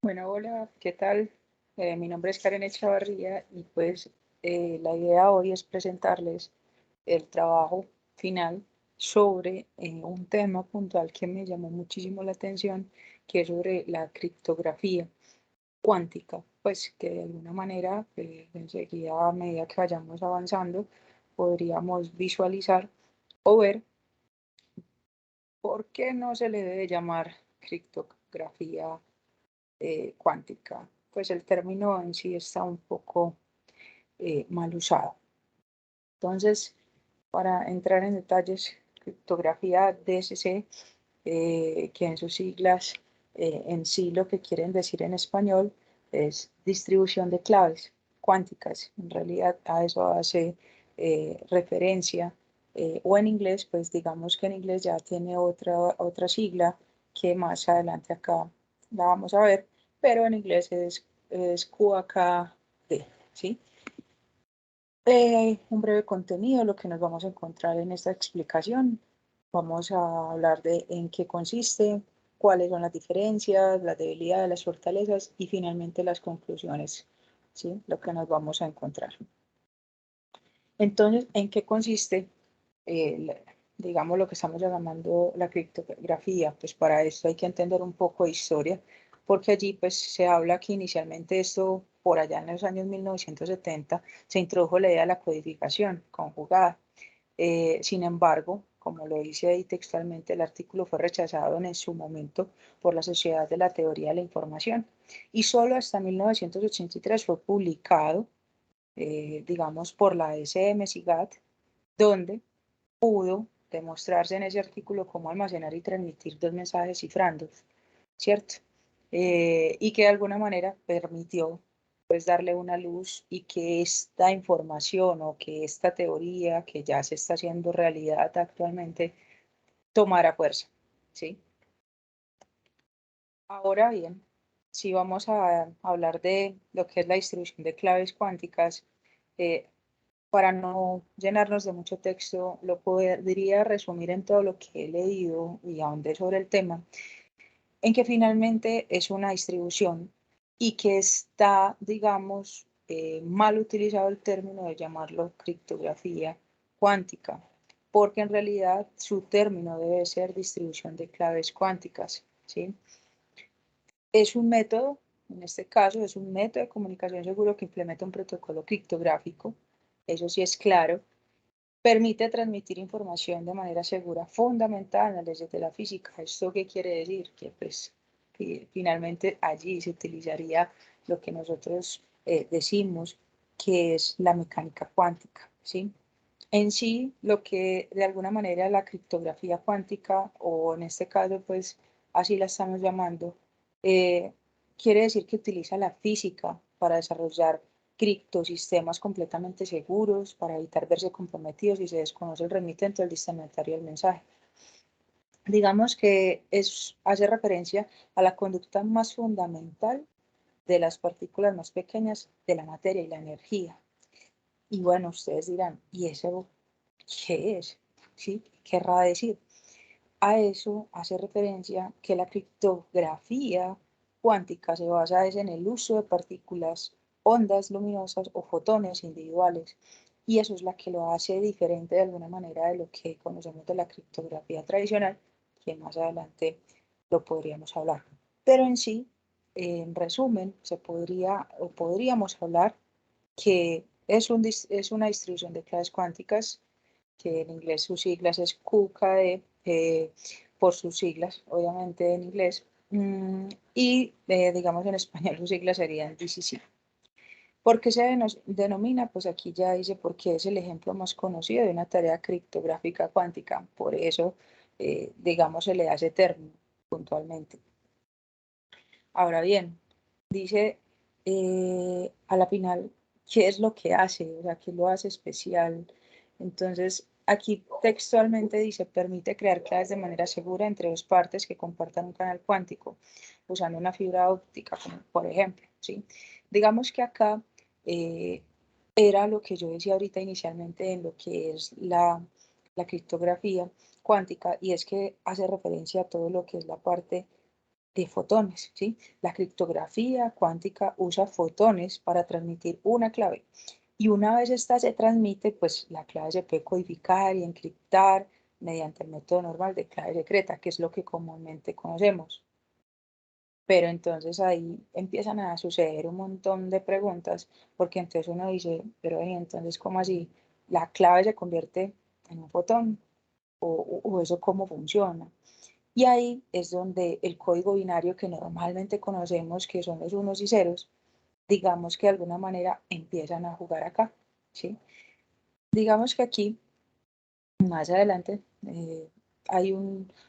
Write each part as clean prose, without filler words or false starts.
Bueno, hola, ¿qué tal? Mi nombre es Karen Echavarría y pues la idea hoy es presentarles el trabajo final sobre un tema puntual que me llamó muchísimo la atención, que es sobre la criptografía cuántica, pues que de alguna manera, enseguida a medida que vayamos avanzando, podríamos visualizar o ver por qué no se le debe llamar criptografía cuántica. Pues el término en sí está un poco mal usado. Entonces, para entrar en detalles, criptografía DSC, que en sus siglas en sí lo que quieren decir en español es distribución de claves cuánticas. En realidad a eso hace referencia. O en inglés, pues digamos que en inglés ya tiene otra sigla que más adelante acá la vamos a ver, pero en inglés es QAKD, ¿sí? Un breve contenido, lo que nos vamos a encontrar en esta explicación. Vamos a hablar de en qué consiste, cuáles son las diferencias, las debilidades, las fortalezas y finalmente las conclusiones, ¿sí? Lo que nos vamos a encontrar. Entonces, ¿en qué consiste, digamos, lo que estamos llamando la criptografía? Pues para esto hay que entender un poco de historia, porque allí pues se habla que inicialmente esto, por allá en los años 1970, se introdujo la idea de la codificación conjugada. Sin embargo, como lo dice ahí textualmente, el artículo fue rechazado en su momento por la Sociedad de la Teoría de la Información y solo hasta 1983 fue publicado, digamos, por la SM-SIGAT, donde pudo demostrarse en ese artículo cómo almacenar y transmitir dos mensajes cifrándolos, ¿cierto? Y que de alguna manera permitió pues darle una luz y que esta información o que esta teoría que ya se está haciendo realidad actualmente tomara fuerza, ¿sí? Ahora bien, si vamos a hablar de lo que es la distribución de claves cuánticas, eh, para no llenarnos de mucho texto, lo podría resumir en todo lo que he leído y ahondé sobre el tema, en que finalmente es una distribución y que está, digamos, mal utilizado el término de llamarlo criptografía cuántica, porque en realidad su término debe ser distribución de claves cuánticas, ¿sí? Es un método, en este caso es un método de comunicación seguro que implementa un protocolo criptográfico, eso sí es claro, permite transmitir información de manera segura, fundamental en las leyes de la física. ¿Esto qué quiere decir? Que pues que finalmente allí se utilizaría lo que nosotros decimos que es la mecánica cuántica, ¿sí? En sí, lo que de alguna manera la criptografía cuántica, o en este caso, pues así la estamos llamando, eh, quiere decir que utiliza la física para desarrollar criptosistemas completamente seguros, para evitar verse comprometidos si se desconoce el remitente o el destinatario del mensaje. Digamos que hace referencia a la conducta más fundamental de las partículas más pequeñas de la materia y la energía. Y bueno, ustedes dirán, ¿y eso qué es? ¿Sí? ¿Qué querrá decir? A eso hace referencia que la criptografía cuántica se basa en el uso de partículas, ondas luminosas o fotones individuales. Y eso es la que lo hace diferente de alguna manera de lo que conocemos de la criptografía tradicional, que más adelante lo podríamos hablar. Pero en sí, en resumen, se podría o podríamos hablar que es una distribución de claves cuánticas, que en inglés sus siglas es QKD, por sus siglas, obviamente en inglés, y digamos en español sus siglas serían DCC. ¿Por qué se denomina? Pues aquí ya dice porque es el ejemplo más conocido de una tarea criptográfica cuántica, por eso, digamos, se le hace término puntualmente. Ahora bien, dice a la final qué es lo que hace, o sea, qué lo hace especial. Entonces, aquí textualmente dice, permite crear claves de manera segura entre dos partes que compartan un canal cuántico, usando una fibra óptica, como por ejemplo, ¿sí? Digamos que acá eh, era lo que yo decía ahorita inicialmente en lo que es la criptografía cuántica, y es que hace referencia a todo lo que es la parte de fotones, ¿sí? La criptografía cuántica usa fotones para transmitir una clave. Y una vez esta se transmite, pues la clave se puede codificar y encriptar mediante el método normal de clave secreta, que es lo que comúnmente conocemos. Pero entonces ahí empiezan a suceder un montón de preguntas, porque entonces uno dice, pero entonces, ¿cómo así? ¿La clave se convierte en un fotón? ¿O eso cómo funciona? Y ahí es donde el código binario que normalmente conocemos, que son los unos y ceros, digamos que de alguna manera empiezan a jugar acá, ¿sí? Digamos que aquí, más adelante, hay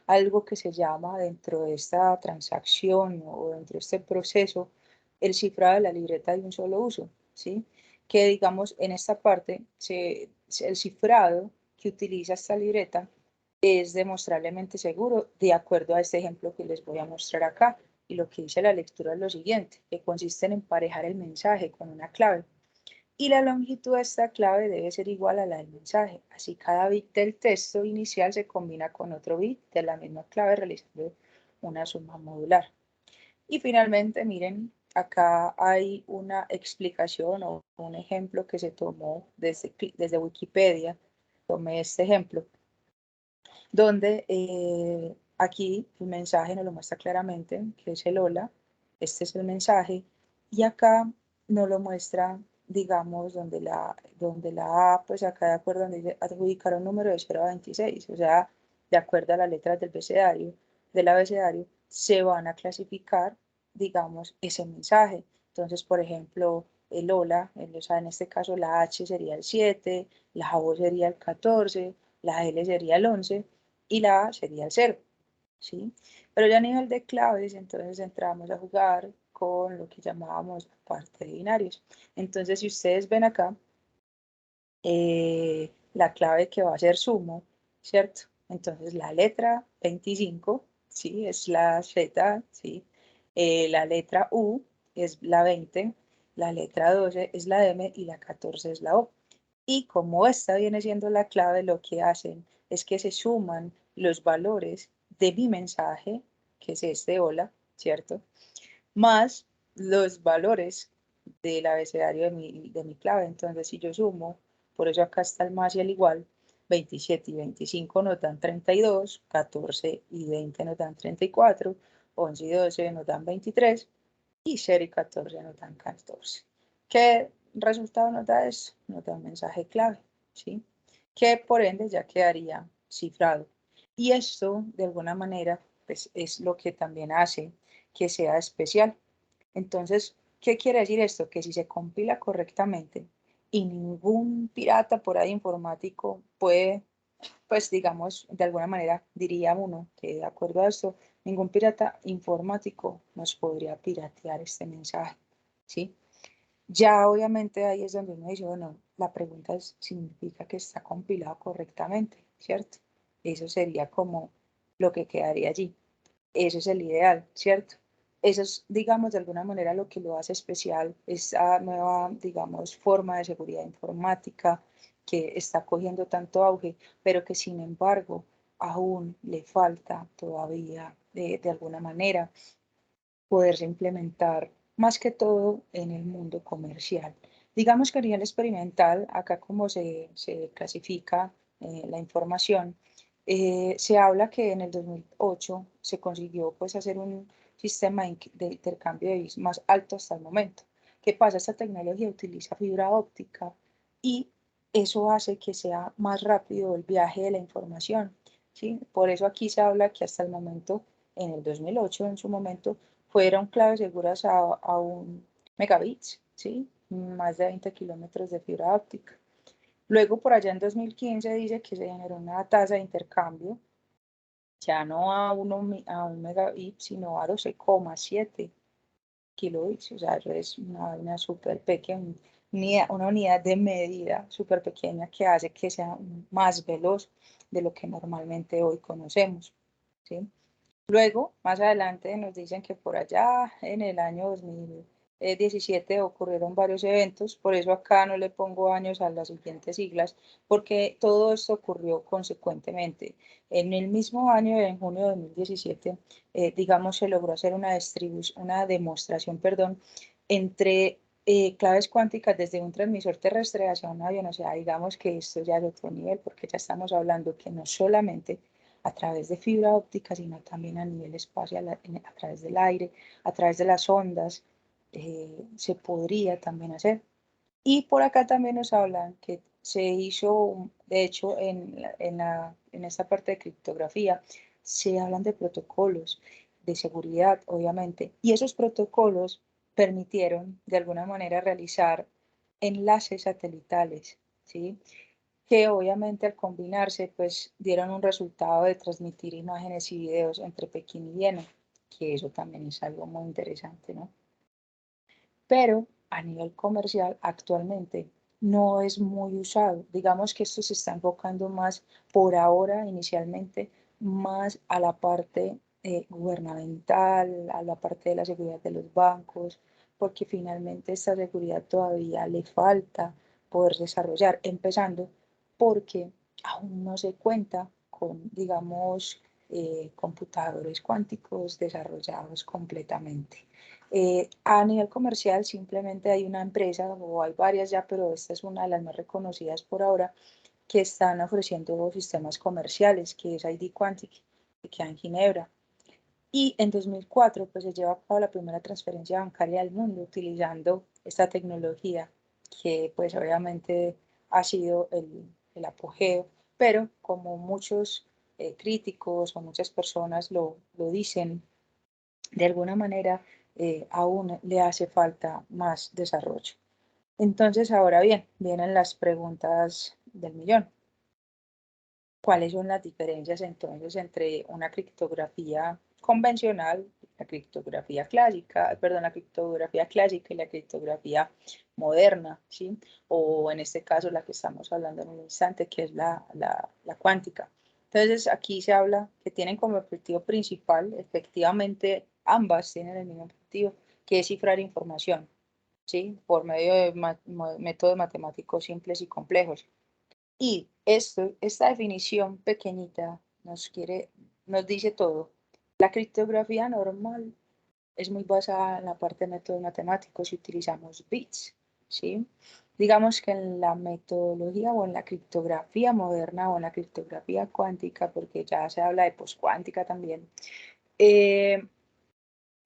algo que se llama dentro de esta transacción o dentro de este proceso el cifrado de la libreta de un solo uso, ¿sí? Que digamos en esta parte, el cifrado que utiliza esta libreta es demostrablemente seguro de acuerdo a este ejemplo que les voy a mostrar acá. Y lo que dice la lectura es lo siguiente, que consiste en emparejar el mensaje con una clave y la longitud de esta clave debe ser igual a la del mensaje. Así cada bit del texto inicial se combina con otro bit de la misma clave realizando una suma modular. Y finalmente, miren, acá hay una explicación o un ejemplo que se tomó desde Wikipedia. Tomé este ejemplo, donde aquí el mensaje nos lo muestra claramente, que es el hola, este es el mensaje, y acá nos lo muestra, digamos, donde la A, pues acá de acuerdo donde dice adjudicar un número de 0 a 26, o sea, de acuerdo a las letras del abecedario, se van a clasificar, digamos, ese mensaje. Entonces, por ejemplo, el hola, o sea, en este caso la H sería el 7, la O sería el 14, la L sería el 11, y la A sería el 0, ¿sí? Pero ya a nivel de claves, entonces entramos a jugar con lo que llamábamos la parte de binarios. Entonces, si ustedes ven acá, la clave que va a ser sumo, ¿cierto? Entonces, la letra 25, ¿sí? Es la Z, ¿sí? La letra U es la 20, la letra 12 es la M y la 14 es la O. Y como esta viene siendo la clave, lo que hacen es que se suman los valores de mi mensaje, que es este hola, ¿cierto? Más los valores del abecedario de mi clave. Entonces, si yo sumo, por eso acá está el más y el igual, 27 y 25 nos dan 32, 14 y 20 nos dan 34, 11 y 12 nos dan 23 y 0 y 14 nos dan 14. ¿Qué resultado nos da eso? Nos da un mensaje clave, ¿sí? Que por ende ya quedaría cifrado. Y esto, de alguna manera, pues es lo que también hace que sea especial. Entonces, ¿qué quiere decir esto? Que si se compila correctamente y ningún pirata por ahí informático puede, pues digamos, de alguna manera diría uno que de acuerdo a esto, ningún pirata informático nos podría piratear este mensaje, ¿sí? Ya obviamente ahí es donde uno dice, bueno, la pregunta significa que está compilado correctamente, ¿cierto? Eso sería como lo que quedaría allí. Eso es el ideal, ¿cierto? Eso es, digamos, de alguna manera lo que lo hace especial, esa nueva, digamos, forma de seguridad informática que está cogiendo tanto auge, pero que sin embargo aún le falta todavía, de alguna manera, poderse implementar más que todo en el mundo comercial. Digamos que a nivel experimental, acá como se clasifica la información, se habla que en el 2008 se consiguió pues hacer un sistema de intercambio de bits más alto hasta el momento. ¿Qué pasa? Esta tecnología utiliza fibra óptica y eso hace que sea más rápido el viaje de la información, ¿sí? Por eso aquí se habla que hasta el momento, en el 2008, en su momento, fueron claves seguras a 1 megabits, ¿sí? Más de 20 kilómetros de fibra óptica. Luego, por allá en 2015, dice que se generó una tasa de intercambio, ya no a 1 megabit, sino a 12,7 kilobits, o sea, eso es una súper pequeña, una unidad de medida súper pequeña que hace que sea más veloz de lo que normalmente hoy conocemos, ¿sí? Luego, más adelante, nos dicen que por allá en el año 2017 ocurrieron varios eventos, por eso acá no le pongo años a las siguientes siglas, porque todo esto ocurrió consecuentemente. En el mismo año, en junio de 2017, digamos, se logró hacer una demostración, perdón, entre claves cuánticas desde un transmisor terrestre hacia un avión. O sea, digamos que esto ya es otro nivel, porque ya estamos hablando que no solamente a través de fibra óptica, sino también a nivel espacial, a través del aire, a través de las ondas, se podría también hacer. Y por acá también nos hablan que se hizo, de hecho, en esta parte de criptografía, se hablan de protocolos de seguridad, obviamente, y esos protocolos permitieron, de alguna manera, realizar enlaces satelitales, ¿sí? Que obviamente al combinarse, pues dieron un resultado de transmitir imágenes y videos entre Pekín y Viena, que eso también es algo muy interesante, ¿no? Pero a nivel comercial actualmente no es muy usado. Digamos que esto se está enfocando más por ahora, inicialmente, más a la parte gubernamental, a la parte de la seguridad de los bancos, porque finalmente esta seguridad todavía le falta poder desarrollar, empezando porque aún no se cuenta con, digamos, computadores cuánticos desarrollados completamente. A nivel comercial simplemente hay una empresa o hay varias ya, pero esta es una de las más reconocidas por ahora, que están ofreciendo sistemas comerciales, que es ID Quantic, que queda en Ginebra. Y en 2004 pues se lleva a cabo la primera transferencia bancaria del mundo utilizando esta tecnología, que pues obviamente ha sido el apogeo, pero como muchos críticos o muchas personas lo dicen, de alguna manera aún le hace falta más desarrollo. Entonces, ahora bien, vienen las preguntas del millón. ¿Cuáles son las diferencias entonces entre una criptografía convencional, la criptografía clásica, perdón, la criptografía clásica y la criptografía moderna, ¿sí? O en este caso la que estamos hablando en un instante, que es la cuántica. Entonces aquí se habla que tienen como objetivo principal, efectivamente ambas tienen el mismo objetivo, que es cifrar información, ¿sí? Por medio de métodos matemáticos simples y complejos. Y esta definición pequeñita nos dice todo. La criptografía normal es muy basada en la parte de métodos matemáticos y utilizamos bits, ¿sí? Digamos que en la metodología o en la criptografía moderna o en la criptografía cuántica, porque ya se habla de poscuántica también, eh,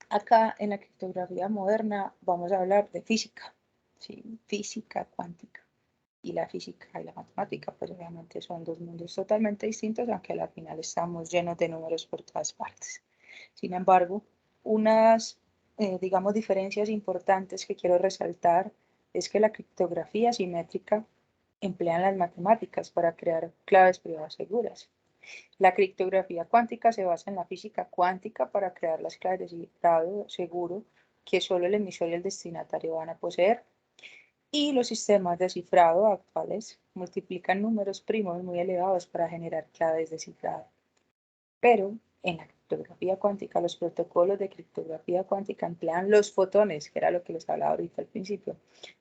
acá en la criptografía moderna vamos a hablar de física, ¿sí? Física cuántica. Y la física y la matemática, pues obviamente son dos mundos totalmente distintos, aunque al final estamos llenos de números por todas partes. Sin embargo, unas, digamos, diferencias importantes que quiero resaltar es que la criptografía simétrica emplea las matemáticas para crear claves privadas seguras. La criptografía cuántica se basa en la física cuántica para crear las claves de cifrado seguro que solo el emisor y el destinatario van a poseer. Y los sistemas de cifrado actuales multiplican números primos muy elevados para generar claves de cifrado. Pero en la criptografía cuántica, los protocolos de criptografía cuántica emplean los fotones, que era lo que les hablaba ahorita al principio,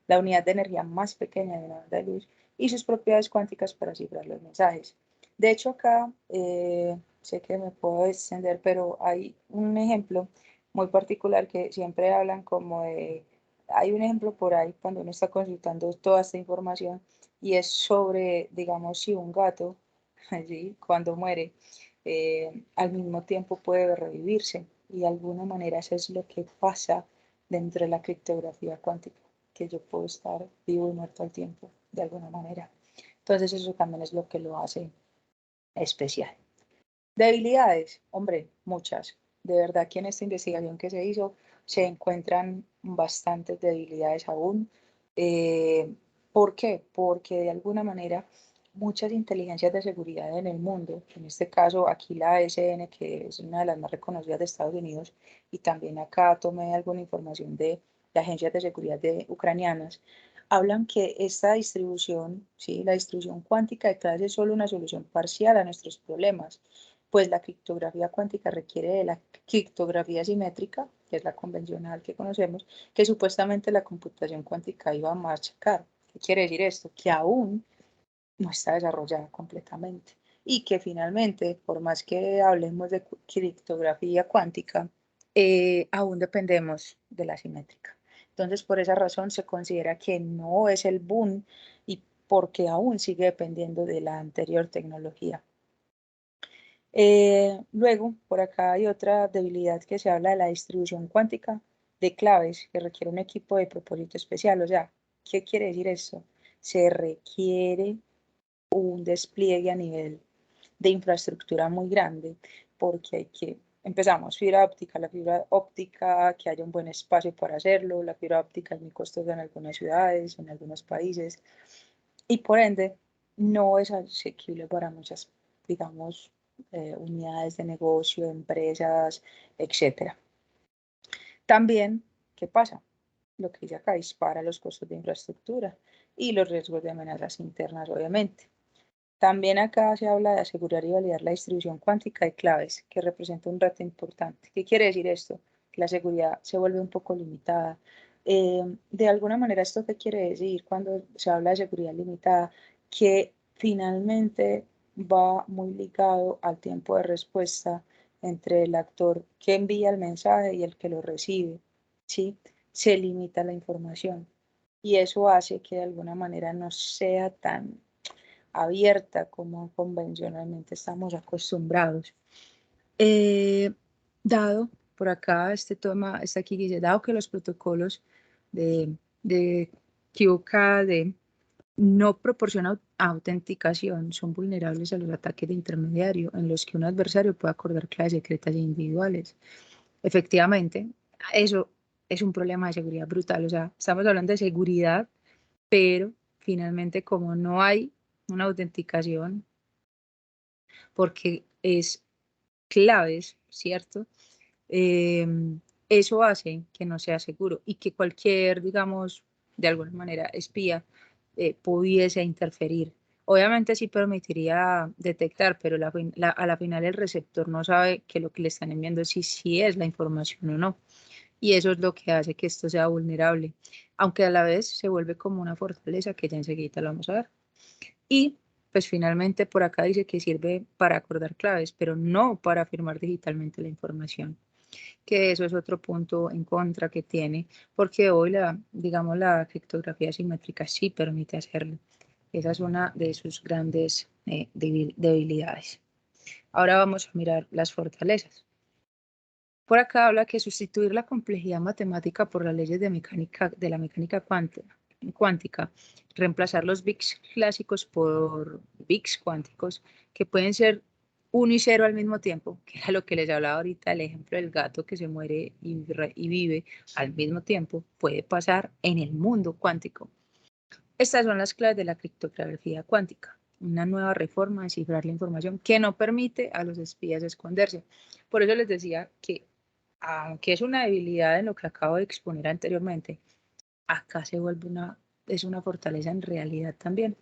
la unidad de energía más pequeña de una onda de luz, y sus propiedades cuánticas para cifrar los mensajes. De hecho, acá sé que me puedo extender, pero hay un ejemplo muy particular que siempre hablan como de, hay un ejemplo por ahí cuando uno está consultando toda esta información y es sobre, digamos, si un gato, ¿sí? Cuando muere, al mismo tiempo puede revivirse y de alguna manera eso es lo que pasa dentro de la criptografía cuántica, que yo puedo estar vivo y muerto al tiempo de alguna manera. Entonces eso también es lo que lo hace especial. Debilidades, hombre, muchas. De verdad que en esta investigación que se hizo se encuentran bastantes debilidades aún. ¿Por qué? Porque de alguna manera muchas inteligencias de seguridad en el mundo, en este caso aquí la ASN, que es una de las más reconocidas de Estados Unidos, y también acá tomé alguna información de agencias de seguridad ucranianas, hablan que esta distribución, ¿sí? La distribución cuántica de clases es solo una solución parcial a nuestros problemas, pues la criptografía cuántica requiere de la criptografía simétrica, que es la convencional que conocemos, que supuestamente la computación cuántica iba a machacar. ¿Qué quiere decir esto? Que aún no está desarrollada completamente y que finalmente, por más que hablemos de criptografía cuántica, aún dependemos de la simétrica. Entonces, por esa razón se considera que no es el boom y porque aún sigue dependiendo de la anterior tecnología. Luego, por acá hay otra debilidad que se habla de la distribución cuántica de claves que requiere un equipo de propósito especial. O sea, ¿qué quiere decir esto? Se requiere un despliegue a nivel de infraestructura muy grande porque empezamos, fibra óptica, la fibra óptica, que haya un buen espacio para hacerlo, la fibra óptica es muy costosa en algunas ciudades, en algunos países, y por ende no es asequible para muchas, digamos, unidades de negocio, empresas, etcétera. También, ¿qué pasa? Lo que dice acá dispara los costos de infraestructura y los riesgos de amenazas internas, obviamente. También acá se habla de asegurar y validar la distribución cuántica de claves, que representa un reto importante. ¿Qué quiere decir esto? Que la seguridad se vuelve un poco limitada. De alguna manera, ¿esto qué quiere decir cuando se habla de seguridad limitada? Que finalmente va muy ligado al tiempo de respuesta entre el actor que envía el mensaje y el que lo recibe, ¿sí? Se limita la información y eso hace que de alguna manera no sea tan abierta como convencionalmente estamos acostumbrados. Dado por acá este tema, está aquí dice, dado que los protocolos de QKD no proporcionan autenticación, son vulnerables a los ataques de intermediario en los que un adversario puede acordar claves secretas e individuales. Efectivamente, eso es un problema de seguridad brutal. O sea, estamos hablando de seguridad, pero finalmente como no hay una autenticación, porque es claves, ¿cierto? Eh, Eso hace que no sea seguro y que cualquier, digamos, de alguna manera espía pudiese interferir. Obviamente sí permitiría detectar, pero a la final el receptor no sabe que lo que le están enviando sí es la información o no. Y eso es lo que hace que esto sea vulnerable, aunque a la vez se vuelve como una fortaleza que ya enseguida lo vamos a ver. Y pues finalmente por acá dice que sirve para acordar claves, pero no para firmar digitalmente la información, que eso es otro punto en contra que tiene, porque hoy digamos, la criptografía simétrica sí permite hacerlo. Esa es una de sus grandes debilidades. Ahora vamos a mirar las fortalezas. Por acá habla que sustituir la complejidad matemática por las leyes de la mecánica cuántica, reemplazar los bits clásicos por bits cuánticos, que pueden ser 1 y 0 al mismo tiempo, que era lo que les hablaba ahorita, el ejemplo del gato que se muere y vive al mismo tiempo, puede pasar en el mundo cuántico. Estas son las claves de la criptografía cuántica, una nueva reforma de cifrar la información que no permite a los espías esconderse. Por eso les decía que aunque es una debilidad en lo que acabo de exponer anteriormente, acá es una fortaleza en realidad también.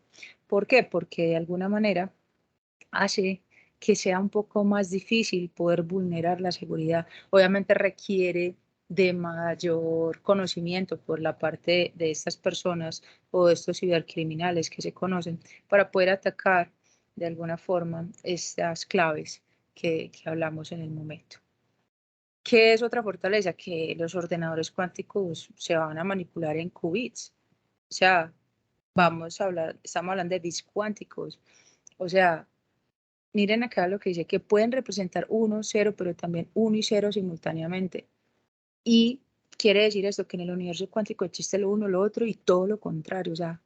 ¿Por qué? Porque de alguna manera hace que sea un poco más difícil poder vulnerar la seguridad. Obviamente requiere de mayor conocimiento por la parte de estas personas o de estos cibercriminales que se conocen para poder atacar de alguna forma estas claves que hablamos en el momento. ¿Qué es otra fortaleza? Que los ordenadores cuánticos se van a manipular en qubits. O sea, estamos hablando de bits cuánticos. O sea, miren acá lo que dice, que pueden representar 1, 0, pero también 1 y 0 simultáneamente. Y quiere decir esto, que en el universo cuántico existe lo uno, lo otro y todo lo contrario. O sea,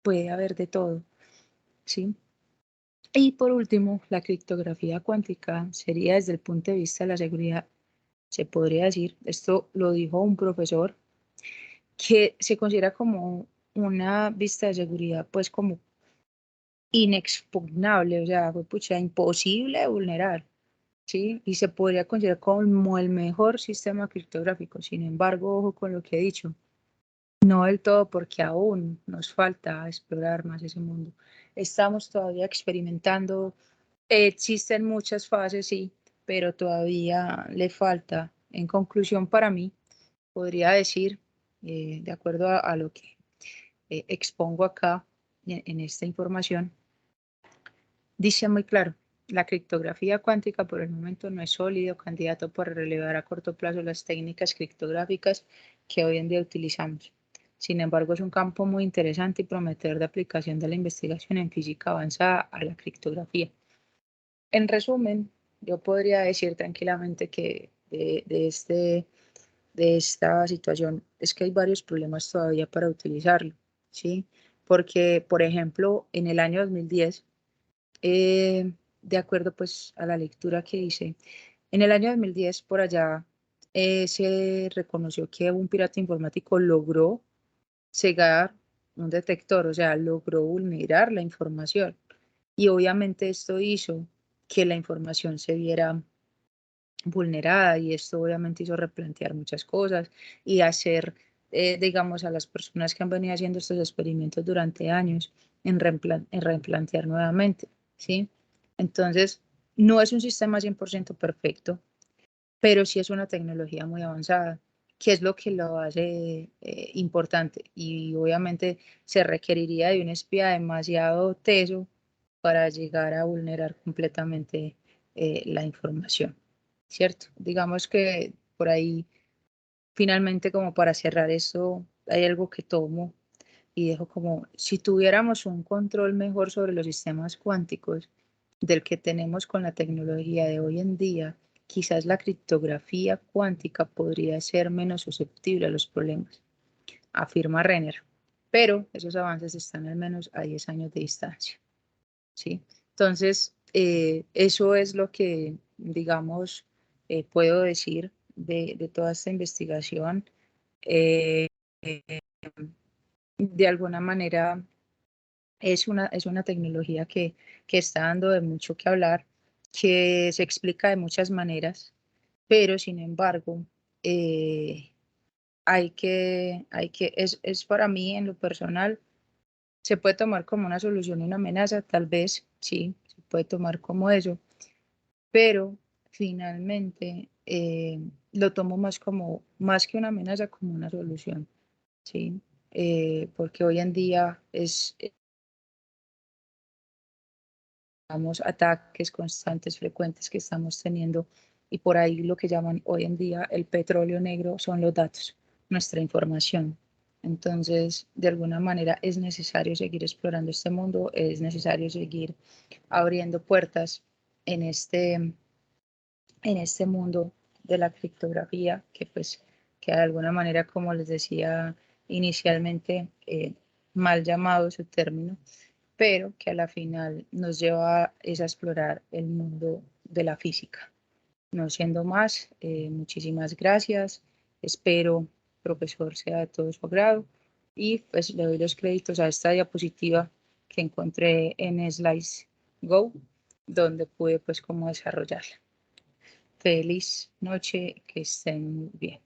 puede haber de todo. ¿Sí? Y por último, la criptografía cuántica sería desde el punto de vista de la seguridad, se podría decir, esto lo dijo un profesor, que se considera como una vista de seguridad, pues como inexpugnable, o sea, fue pucha, imposible de vulnerar, ¿sí? Y se podría considerar como el mejor sistema criptográfico. Sin embargo, ojo con lo que he dicho, no del todo porque aún nos falta explorar más ese mundo. Estamos todavía experimentando Existen muchas fases, sí, pero todavía le falta. En conclusión, para mí, podría decir, de acuerdo a lo que expongo acá en esta información, dice muy claro, la criptografía cuántica por el momento no es sólido candidato para relevar a corto plazo las técnicas criptográficas que hoy en día utilizamos. Sin embargo, es un campo muy interesante y prometedor de aplicación de la investigación en física avanzada a la criptografía. En resumen, yo podría decir tranquilamente que de esta situación es que hay varios problemas todavía para utilizarlo, ¿sí? Porque, por ejemplo, en el año 2010, de acuerdo pues a la lectura que hice, en el año 2010 por allá se reconoció que un pirata informático logró cegar un detector, o sea, logró vulnerar la información. Y obviamente esto hizo que la información se viera vulnerada y esto obviamente hizo replantear muchas cosas y hacer, digamos, a las personas que han venido haciendo estos experimentos durante años en replantear nuevamente, ¿sí? Entonces, no es un sistema 100% perfecto, pero sí es una tecnología muy avanzada, que es lo que lo hace importante. Y obviamente se requeriría de un espía demasiado teso para llegar a vulnerar completamente la información, ¿cierto? Digamos que por ahí, finalmente, como para cerrar esto, hay algo que tomo y dejo como, si tuviéramos un control mejor sobre los sistemas cuánticos del que tenemos con la tecnología de hoy en día, quizás la criptografía cuántica podría ser menos susceptible a los problemas, afirma Renner. Pero esos avances están al menos a 10 años de distancia, ¿sí? Entonces, eso es lo que, digamos, puedo decir de toda esta investigación. Eh, de alguna manera es una tecnología que está dando de mucho que hablar, que se explica de muchas maneras, pero sin embargo, eh, es para mí en lo personal, se puede tomar como una solución y una amenaza, tal vez, sí, se puede tomar como eso, pero finalmente lo tomo más como, más que una amenaza, como una solución, sí, porque hoy en día ataques constantes, frecuentes que estamos teniendo y por ahí lo que llaman hoy en día el petróleo negro son los datos, nuestra información. Entonces, de alguna manera es necesario seguir explorando este mundo, es necesario seguir abriendo puertas en este mundo de la criptografía, que pues que de alguna manera, como les decía inicialmente, mal llamado su término, pero que a la final nos lleva es a explorar el mundo de la física. No siendo más, muchísimas gracias. Espero, profesor, sea de todo su agrado y pues le doy los créditos a esta diapositiva que encontré en Slides Go, donde pude pues como desarrollarla. Feliz noche, que estén muy bien.